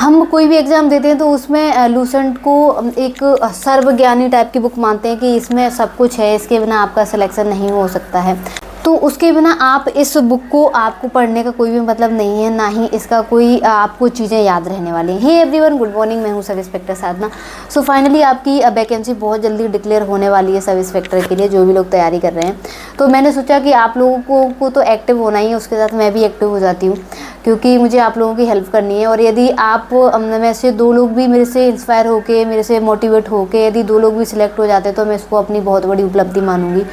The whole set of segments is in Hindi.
हम कोई भी एग्ज़ाम देते हैं तो उसमें लूसेंट को एक सर्वज्ञानी टाइप की बुक मानते हैं कि इसमें सब कुछ है, इसके बिना आपका सिलेक्शन नहीं हो सकता है। तो उसके बिना आप इस बुक को आपको पढ़ने का कोई भी मतलब नहीं है, ना ही इसका कोई आपको चीज़ें याद रहने वाली हैं। हे एवरीवन, गुड मॉर्निंग, मैं हूँ सब इंस्पेक्टर साधना। सो फाइनली आपकी वैकेंसी बहुत जल्दी डिक्लेयर होने वाली है सब इंस्पेक्टर के लिए, जो भी लोग तैयारी कर रहे हैं। तो मैंने सोचा कि आप लोगों को तो एक्टिव होना ही है, उसके साथ मैं भी एक्टिव हो जाती हूँ, क्योंकि मुझे आप लोगों की हेल्प करनी है। और यदि आप में से 2 लोग भी मेरे से इंस्पायर होके, मेरे से मोटिवेट होके यदि 2 लोग भी सिलेक्ट हो जाते तो मैं इसको अपनी बहुत बड़ी उपलब्धि मानूंगी।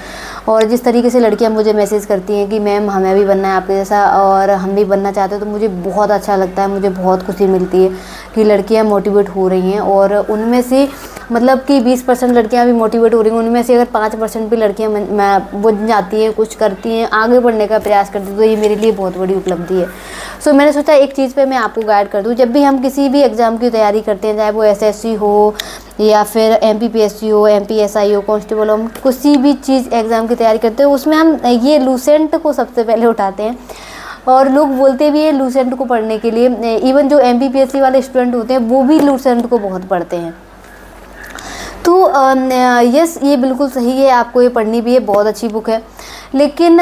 और जिस तरीके से लड़कियां मुझे मैसेज करती हैं कि मैम हमें भी बनना है आपके जैसा और हम भी बनना चाहते हैं, तो मुझे बहुत अच्छा लगता है, मुझे बहुत खुशी मिलती है कि लड़कियां मोटिवेट हो रही हैं। और उनमें से मतलब कि 20% लड़कियां भी मोटिवेट हो रही हैं, उनमें से अगर 5% भी लड़कियां बन जाती हैं, कुछ करती हैं, आगे बढ़ने का प्रयास करती हैं, तो ये मेरे लिए बहुत बड़ी उपलब्धि है। सो मैंने सोचा एक चीज़ पे मैं आपको गाइड कर दूँ। जब भी हम किसी भी एग्ज़ाम की तैयारी करते हैं, चाहे वो SSC हो या फिर MPPSC हो, MPSI हो, कांस्टेबल हो, हम किसी भी चीज़ एग्ज़ाम की तैयारी करते हैं उसमें हम ये लूसेंट को सबसे पहले उठाते हैं। और लोग बोलते भी हैं लूसेंट को पढ़ने के लिए, इवन जो MPPSC वाले स्टूडेंट होते हैं वो भी लूसेंट को बहुत पढ़ते हैं। तो यस, ये बिल्कुल सही है, आपको ये पढ़नी भी है, बहुत अच्छी बुक है। लेकिन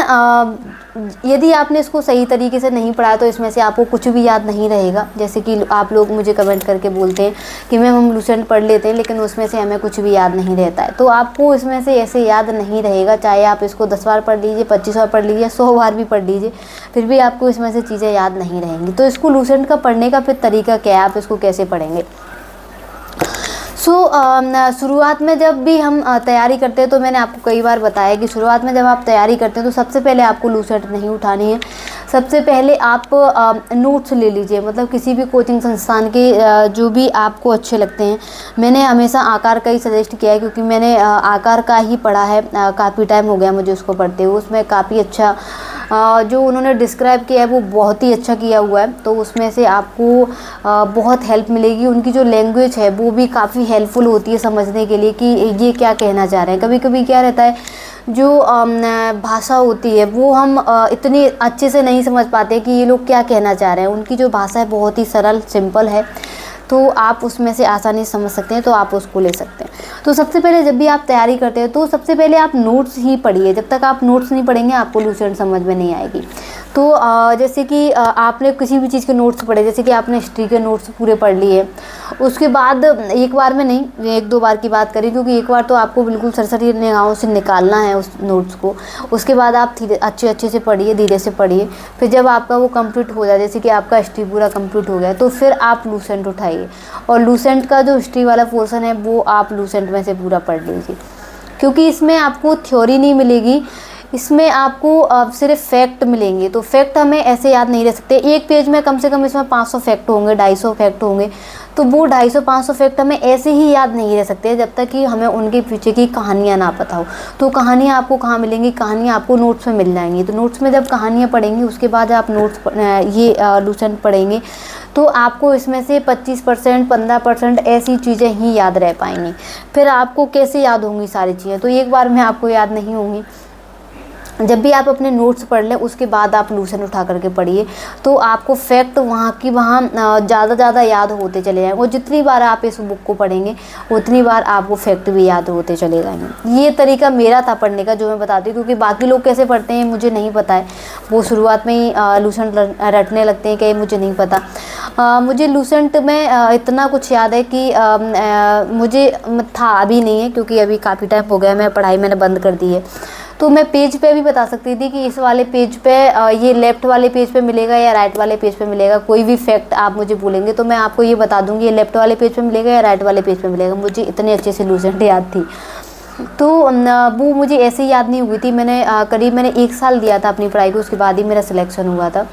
यदि आपने इसको सही तरीके से नहीं पढ़ा तो इसमें से आपको कुछ भी याद नहीं रहेगा। जैसे कि आप लोग मुझे कमेंट करके बोलते हैं कि मैम हम लूसेंट पढ़ लेते हैं लेकिन उसमें से हमें कुछ भी याद नहीं रहता है। तो आपको इसमें से ऐसे याद नहीं रहेगा, चाहे आप इसको 10 बार पढ़ लीजिए, 25 बार पढ़ लीजिए, 100 बार भी पढ़ लीजिए, फिर भी आपको इसमें से चीज़ें याद नहीं रहेंगी। तो इसको लूसेंट का पढ़ने का फिर तरीका क्या है, आप इसको कैसे पढ़ेंगे? शुरुआत में जब भी हम तैयारी करते हैं, तो मैंने आपको कई बार बताया कि शुरुआत में जब आप तैयारी करते हैं तो सबसे पहले आपको लूसेंट नहीं उठानी है। सबसे पहले आप नोट्स ले लीजिए, मतलब किसी भी कोचिंग संस्थान के जो भी आपको अच्छे लगते हैं। मैंने हमेशा आकार का ही सजेस्ट किया है, क्योंकि मैंने आकार का ही पढ़ा है, काफ़ी टाइम हो गया मुझे उसको पढ़ते हुए। उसमें काफ़ी अच्छा जो उन्होंने डिस्क्राइब किया है वो बहुत ही अच्छा किया हुआ है, तो उसमें से आपको बहुत हेल्प मिलेगी। उनकी जो लैंग्वेज है वो भी काफ़ी हेल्पफुल होती है समझने के लिए कि ये क्या कहना चाह रहे हैं। कभी कभी क्या रहता है, जो भाषा होती है वो हम इतनी अच्छे से नहीं समझ पाते कि ये लोग क्या कहना चाह रहे हैं। उनकी जो भाषा है बहुत ही सरल, सिंपल है, तो आप उसमें से आसानी से समझ सकते हैं, तो आप उसको ले सकते हैं। तो सबसे पहले जब भी आप तैयारी करते हैं तो सबसे पहले आप नोट्स ही पढ़िए। जब तक आप नोट्स नहीं पढ़ेंगे आपको लूसेंट समझ में नहीं आएगी। तो जैसे कि आपने किसी भी चीज़ के नोट्स पढ़े, जैसे कि आपने हिस्ट्री के नोट्स पूरे पढ़ लिए, उसके बाद एक बार में नहीं, 1-2 बार की बात करें, क्योंकि एक बार तो आपको बिल्कुल सरसरी निगाहों से निकालना है उस नोट्स को। उसके बाद आप अच्छे से पढ़िए, धीरे से पढ़िए। फिर जब आपका वो कंप्लीट हो जाए, जैसे कि आपका हिस्ट्री पूरा कंप्लीट हो गया, तो फिर आप लूसेंट उठाइए और लूसेंट का जो हिस्ट्री वाला पोर्शन है वो आप लूसेंट में से पूरा पढ़ लीजिए, क्योंकि इसमें आपको थ्योरी नहीं मिलेगी, इसमें आपको सिर्फ फैक्ट मिलेंगे। तो फैक्ट हमें ऐसे याद नहीं रह सकते। एक पेज में कम से कम इसमें 500 फैक्ट होंगे, 250 फैक्ट होंगे, तो वो 250-500 फैक्ट हमें ऐसे ही याद नहीं रह सकते जब तक कि हमें उनके पीछे की कहानियाँ ना पता हो। तो कहानियाँ आपको कहाँ मिलेंगी? कहानियाँ आपको नोट्स में मिल जाएंगी। तो नोट्स में जब कहानियाँ पढ़ेंगी उसके बाद आप लूसेंट पढ़ेंगे, तो आपको इसमें से 25%, 15% ऐसी चीज़ें ही याद रह पाएंगी। फिर आपको कैसे याद होंगी सारी चीज़ें? तो एक बार में आपको याद नहीं होंगी। जब भी आप अपने नोट्स पढ़ लें उसके बाद आप लूसेंट उठा करके पढ़िए, तो आपको फैक्ट वहाँ ज़्यादा याद होते चले जाएंगे। और जितनी बार आप इस बुक को पढ़ेंगे उतनी बार आपको फैक्ट भी याद होते चले जाएंगे। ये तरीका मेरा था पढ़ने का, जो मैं बताती हूँ, क्योंकि बाकी लोग कैसे पढ़ते हैं मुझे नहीं पता है। वो शुरुआत में ही लूसेंट रटने लगते हैं कि मुझे नहीं पता। मुझे लूसेंट में इतना कुछ याद है कि मुझे था, अभी नहीं है क्योंकि अभी काफ़ी टाइम हो गया, मैंने बंद कर दी है। तो मैं पेज पे भी बता सकती थी कि इस वाले पेज पे ये लेफ़्ट वाले पेज पे मिलेगा या राइट वाले पेज पे मिलेगा। कोई भी फैक्ट आप मुझे बोलेंगे तो मैं आपको ये बता दूंगी ये लेफ़्ट वाले पेज पे मिलेगा या राइट वाले पेज पे मिलेगा। मुझे इतने अच्छे से लूसेंट याद थी, तो वो मुझे ऐसे ही याद नहीं हुई थी। मैंने 1 साल दिया था अपनी पढ़ाई को, उसके बाद ही मेरा सिलेक्शन हुआ था।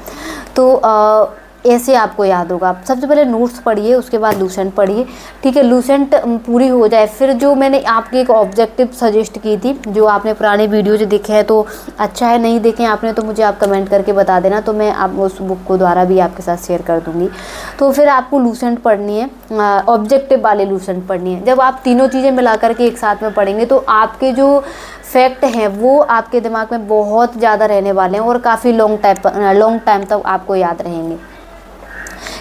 तो ऐसे आपको याद होगा। आप सबसे पहले नोट्स पढ़िए, उसके बाद लूसेंट पढ़िए, ठीक है। लूसेंट पूरी हो जाए, फिर जो मैंने आपके एक ऑब्जेक्टिव सजेस्ट की थी, जो आपने पुराने वीडियो जो देखे हैं तो अच्छा है, नहीं देखे आपने तो मुझे आप कमेंट करके बता देना, तो मैं आप उस बुक को द्वारा भी आपके साथ शेयर कर दूँगी। तो फिर आपको लूसेंट पढ़नी है, ऑब्जेक्टिव वाले लूसेंट पढ़नी है। जब आप तीनों चीज़ें मिला करके एक साथ में पढ़ेंगे तो आपके जो फैक्ट हैं वो आपके दिमाग में बहुत ज़्यादा रहने वाले हैं और काफ़ी लॉन्ग टाइम तक आपको याद रहेंगे।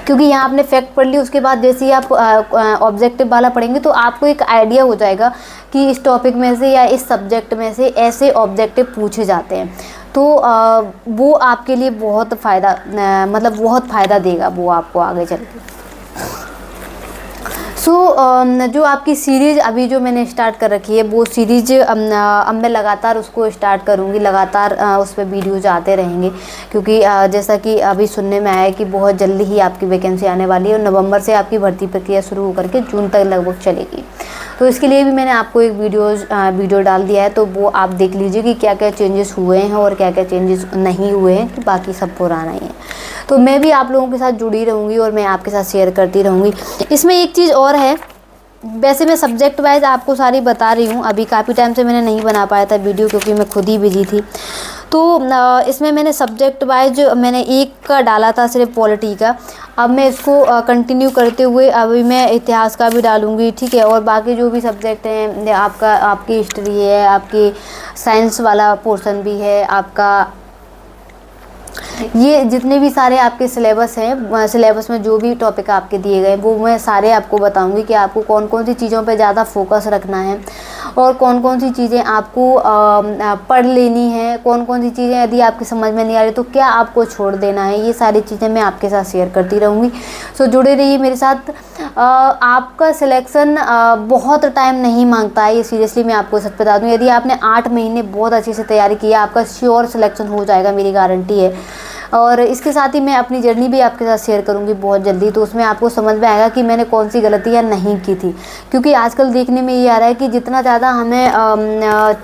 क्योंकि यहाँ आपने फैक्ट पढ़ ली, उसके बाद जैसे ही आप ऑब्जेक्टिव वाला पढ़ेंगे तो आपको एक आइडिया हो जाएगा कि इस टॉपिक में से या इस सब्जेक्ट में से ऐसे ऑब्जेक्टिव पूछे जाते हैं। तो वो आपके लिए बहुत फ़ायदा मतलब बहुत फ़ायदा देगा वो आपको आगे चल के। जो आपकी सीरीज़ अभी जो मैंने स्टार्ट कर रखी है वो सीरीज़ अब मैं लगातार उसको स्टार्ट करूँगी, लगातार उस पर वीडियोज़ आते रहेंगे, क्योंकि जैसा कि अभी सुनने में आया है कि बहुत जल्दी ही आपकी वैकेंसी आने वाली है और नवंबर से आपकी भर्ती प्रक्रिया शुरू होकर के जून तक लगभग चलेगी। तो इसके लिए भी मैंने आपको एक वीडियो डाल दिया है, तो वो आप देख लीजिए कि क्या क्या चेंजेस हुए हैं और क्या क्या चेंजेस नहीं हुए हैं, कि बाकी सब पुराना ही है। तो मैं भी आप लोगों के साथ जुड़ी रहूँगी और मैं आपके साथ शेयर करती रहूँगी। इसमें एक चीज़ और है, वैसे मैं सब्जेक्ट वाइज आपको सारी बता रही हूँ, अभी काफ़ी टाइम से मैंने नहीं बना पाया था वीडियो क्योंकि मैं खुद ही बिजी थी। तो इसमें मैंने सब्जेक्ट वाइज मैंने एक का डाला था सिर्फ पॉलिटी का, अब मैं इसको कंटिन्यू करते हुए अभी मैं इतिहास का भी डालूँगी, ठीक है। और बाकी जो भी सब्जेक्ट हैं, आपकी हिस्ट्री है, आपकी साइंस वाला पोर्शन भी है आपका, ये जितने भी सारे आपके सिलेबस हैं, सिलेबस में जो भी टॉपिक आपके दिए गए वो मैं सारे आपको बताऊंगी कि आपको कौन कौन सी चीज़ों पे ज़्यादा फोकस रखना है और कौन कौन सी चीज़ें आपको पढ़ लेनी है, कौन कौन सी चीज़ें यदि आपकी समझ में नहीं आ रही तो क्या आपको छोड़ देना है। ये सारी चीज़ें मैं आपके साथ शेयर करती रहूँगी। सो जुड़े रहिए मेरे साथ। आपका सिलेक्शन बहुत टाइम नहीं मांगता है, ये सीरियसली मैं आपको सच बता दूँ। यदि आपने 8 महीने बहुत अच्छे से तैयारी की है, आपका श्योर सिलेक्शन हो जाएगा, मेरी गारंटी है। और इसके साथ ही मैं अपनी जर्नी भी आपके साथ शेयर करूंगी बहुत जल्दी, तो उसमें आपको समझ में आएगा कि मैंने कौन सी गलतियां नहीं की थी। क्योंकि आजकल देखने में ये आ रहा है कि जितना ज़्यादा हमें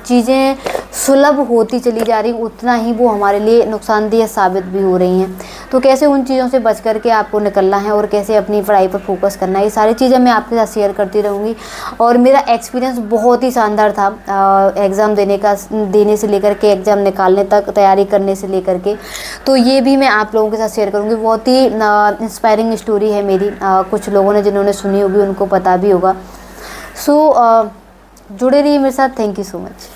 चीज़ें सुलभ होती चली जा रही, उतना ही वो हमारे लिए नुकसानदेह साबित भी हो रही हैं। तो कैसे उन चीज़ों से बच करके आपको निकलना है और कैसे अपनी पढ़ाई पर फोकस करना है, ये सारी चीज़ें मैं आपके साथ शेयर करती रहूँगी। और मेरा एक्सपीरियंस बहुत ही शानदार था, एग्ज़ाम देने से लेकर के एग्ज़ाम निकालने तक, तैयारी करने से लेकर के। तो ये भी मैं आप लोगों के साथ शेयर करूँगी। बहुत ही इंस्पायरिंग स्टोरी है मेरी, कुछ लोगों ने जिन्होंने सुनी होगी उनको पता भी होगा। सो जुड़े रहिए मेरे साथ। Thank you so much.